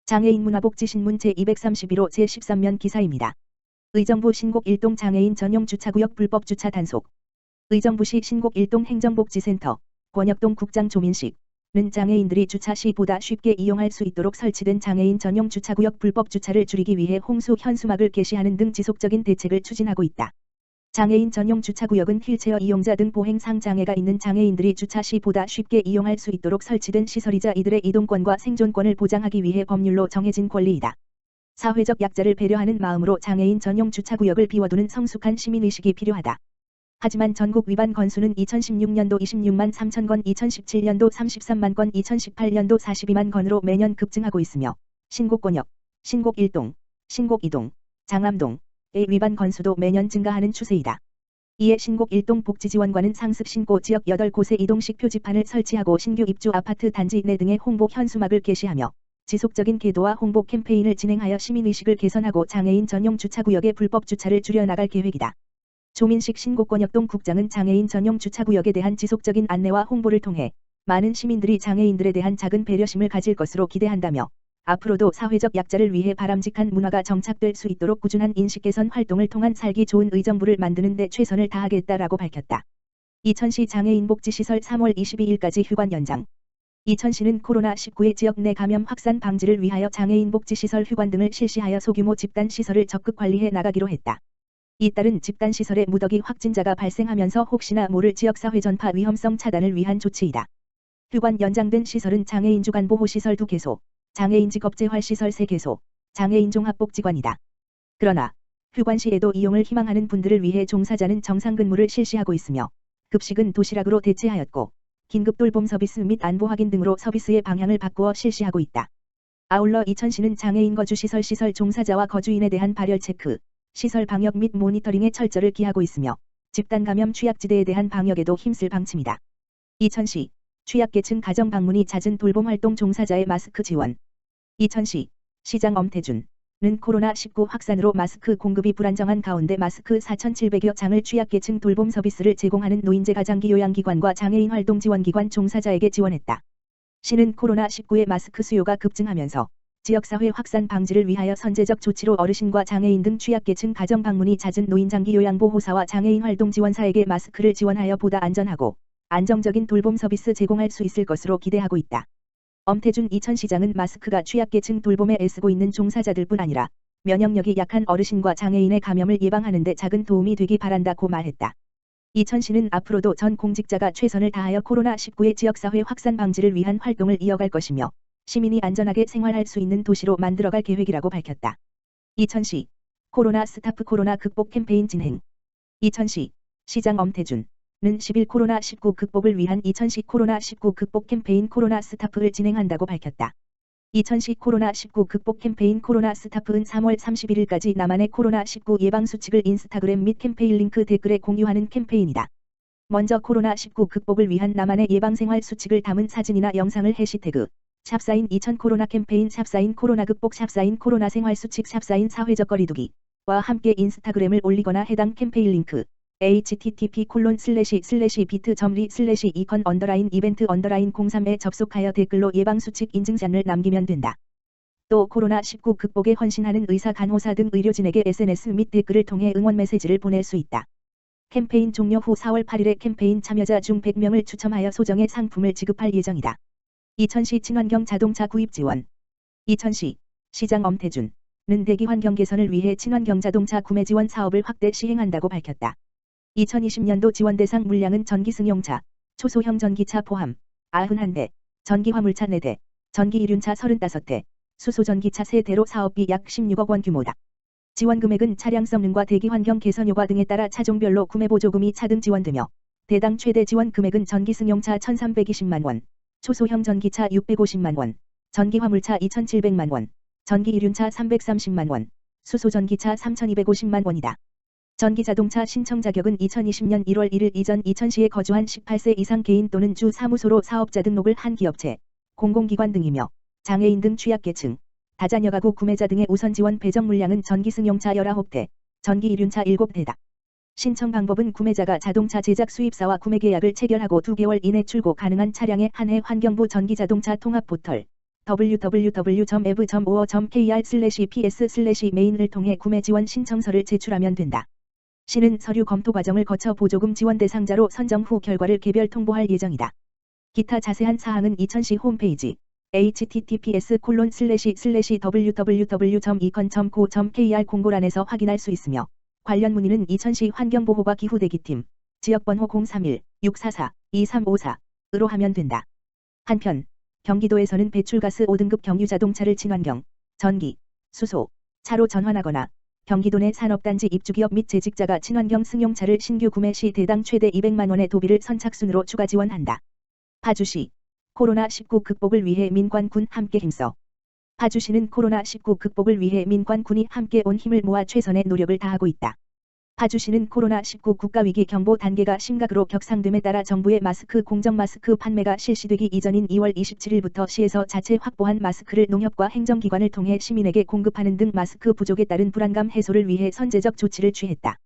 장애인 문화복지신문 제231호 제13면 기사입니다. 의정부 신곡 1동 장애인 전용 주차구역 불법 주차 단속. 의정부시 신곡 1동 행정복지센터, 권혁동 국장 조민식은 장애인들이 주차 시 보다 쉽게 이용할 수 있도록 설치된 장애인 전용 주차구역 불법 주차를 줄이기 위해 홍수 현수막을 게시하는 등 지속적인 대책을 추진하고 있다. 장애인 전용 주차구역은 휠체어 이용자 등 보행상 장애가 있는 장애인들이 주차 시 보다 쉽게 이용할 수 있도록 설치된 시설이자 이들의 이동권과 생존권을 보장하기 위해 법률로 정해진 권리이다. 사회적 약자를 배려하는 마음으로 장애인 전용 주차구역을 비워두는 성숙한 시민의식이 필요하다. 하지만 전국 위반 건수는 2016년도 26만 3천 건, 2017년도 33만 건, 2018년도 42만 건으로 매년 급증하고 있으며 신곡권역, 신곡 1동, 신곡 2동, 장암동 의 위반 건수도 매년 증가하는 추세이다. 이에 신곡 1동 복지지원관은 상습 신고 지역 8곳에 이동식 표지판을 설치하고 신규 입주 아파트 단지 내 등의 홍보 현수막을 게시하며 지속적인 계도와 홍보 캠페인을 진행하여 시민의식을 개선하고 장애인 전용 주차구역의 불법 주차를 줄여나갈 계획이다. 조민식 신곡권역동 국장은 장애인 전용 주차구역에 대한 지속적인 안내와 홍보를 통해 많은 시민들이 장애인들에 대한 작은 배려심을 가질 것으로 기대한다며 앞으로도 사회적 약자를 위해 바람직한 문화가 정착될 수 있도록 꾸준한 인식 개선 활동을 통한 살기 좋은 의정부를 만드는 데 최선을 다하겠다라고 밝혔다. 이천시 장애인복지시설 3월 22일까지 휴관 연장. 이천시는 코로나19의 지역 내 감염 확산 방지를 위하여 장애인복지시설 휴관 등을 실시하여 소규모 집단시설을 적극 관리해 나가기로 했다. 이 따른 집단시설의 무더기 확진자가 발생하면서 혹시나 모를 지역사회 전파 위험성 차단을 위한 조치이다. 휴관 연장된 시설은 장애인 주간보호시설 2개소, 장애인 직업재활시설 3개소, 장애인 종합복지관이다. 그러나 휴관 시에도 이용을 희망하는 분들을 위해 종사자는 정상근무를 실시하고 있으며 급식은 도시락으로 대체하였고 긴급 돌봄 서비스 및 안보 확인 등으로 서비스의 방향을 바꾸어 실시하고 있다. 아울러 이천시는 장애인 거주시설 시설 종사자와 거주인에 대한 발열 체크, 시설 방역 및 모니터링에 철저를 기하고 있으며 집단 감염 취약지대에 대한 방역에도 힘쓸 방침이다. 이천시 취약계층 가정 방문이 잦은 돌봄 활동 종사자의 마스크 지원. 이천시 시장 엄태준은 코로나19 확산으로 마스크 공급이 불안정한 가운데 마스크 4,700여 장을 취약계층 돌봄 서비스를 제공하는 노인재 가장기 요양기관과 장애인 활동 지원기관 종사자에게 지원했다. 시는 코로나19의 마스크 수요가 급증하면서 지역사회 확산 방지를 위하여 선제적 조치로 어르신과 장애인 등 취약계층 가정 방문이 잦은 노인장기 요양보호사와 장애인 활동 지원사에게 마스크를 지원하여 보다 안전하고 안정적인 돌봄 서비스 제공할 수 있을 것으로 기대하고 있다. 엄태준 이천시장은 마스크가 취약계층 돌봄에 애쓰고 있는 종사자들뿐 아니라 면역력이 약한 어르신과 장애인의 감염을 예방하는 데 작은 도움이 되기 바란다고 말했다. 이천시는 앞으로도 전 공직자가 최선을 다하여 코로나19의 지역사회 확산 방지를 위한 활동을 이어갈 것이며 시민이 안전하게 생활할 수 있는 도시로 만들어갈 계획이라고 밝혔다. 이천시 코로나 스타프 코로나 극복 캠페인 진행. 이천시 시장 엄태준은 10일 코로나19 극복을 위한 이천시 코로나19 극복 캠페인 코로나 스타프를 진행한다고 밝혔다. 이천시 코로나19 극복 캠페인 코로나 스타프는 3월 31일까지 나만의 코로나19 예방 수칙을 인스타그램 및 캠페인 링크 댓글에 공유하는 캠페인이다. 먼저 코로나19 극복을 위한 나만의 예방생활 수칙을 담은 사진이나 영상을 해시태그 샵사인 2000 코로나 캠페인 샵사인 코로나 극복 샵사인 코로나 생활 수칙 샵사인 사회적 거리두기와 함께 인스타그램을 올리거나 해당 캠페인 링크 http://bit.ly/econ_event_03에 접속하여 댓글로 예방수칙 인증샷을 남기면 된다. 또 코로나19 극복에 헌신하는 의사, 간호사 등 의료진에게 SNS 및 댓글을 통해 응원 메시지를 보낼 수 있다. 캠페인 종료 후 4월 8일에 캠페인 참여자 중 100명을 추첨하여 소정의 상품을 지급할 예정이다. 이천시 친환경 자동차 구입 지원. 이천시 시장 엄태준은 대기 환경 개선을 위해 친환경 자동차 구매 지원 사업을 확대 시행한다고 밝혔다. 2020년도 지원 대상 물량은 전기 승용차, 초소형 전기차 포함 91대, 전기 화물차 4대, 전기 이륜차 35대, 수소 전기차 3대로 사업비 약 16억 원 규모다. 지원 금액은 차량 성능과 대기 환경 개선 효과 등에 따라 차종별로 구매 보조금이 차등 지원되며 대당 최대 지원 금액은 전기 승용차 1,320만 원, 초소형 전기차 650만 원, 전기 화물차 2,700만 원, 전기 이륜차 330만 원, 수소 전기차 3,250만 원이다. 전기 자동차 신청 자격은 2020년 1월 1일 이전 이천시에 거주한 18세 이상 개인 또는 주 사무소로 사업자 등록을 한 기업체, 공공기관 등이며 장애인 등 취약계층, 다자녀 가구 구매자 등의 우선 지원 배정 물량은 전기 승용차 19대, 전기 이륜차 7대다. 신청 방법은 구매자가 자동차 제작 수입사와 구매 계약을 체결하고 2개월 이내 출고 가능한 차량에 한해 환경부 전기자동차 통합 포털 www.ev.or.kr/ps/main을 통해 구매 지원 신청서를 제출하면 된다. 시는 서류 검토 과정을 거쳐 보조금 지원 대상자로 선정 후 결과를 개별 통보할 예정이다. 기타 자세한 사항은 이천시 홈페이지 https://www.econ.go.kr 공고란에서 확인할 수 있으며 관련 문의는 이천시 환경보호과 기후대기팀 지역번호 031-644-2354으로 하면 된다. 한편 경기도에서는 배출가스 5등급 경유자동차를 친환경, 전기, 수소, 차로 전환하거나 경기도 내 산업단지 입주기업 및 재직자가 친환경 승용차를 신규 구매 시 대당 최대 200만 원의 도비를 선착순으로 추가 지원한다. 파주시 코로나19 극복을 위해 민관군 함께 힘써. 파주시는 코로나19 극복을 위해 민관군이 함께 온 힘을 모아 최선의 노력을 다하고 있다. 파주시는 코로나19 국가위기 경보 단계가 심각으로 격상됨에 따라 정부의 마스크 공정 마스크 판매가 실시되기 이전인 2월 27일부터 시에서 자체 확보한 마스크를 농협과 행정기관을 통해 시민에게 공급하는 등 마스크 부족에 따른 불안감 해소를 위해 선제적 조치를 취했다.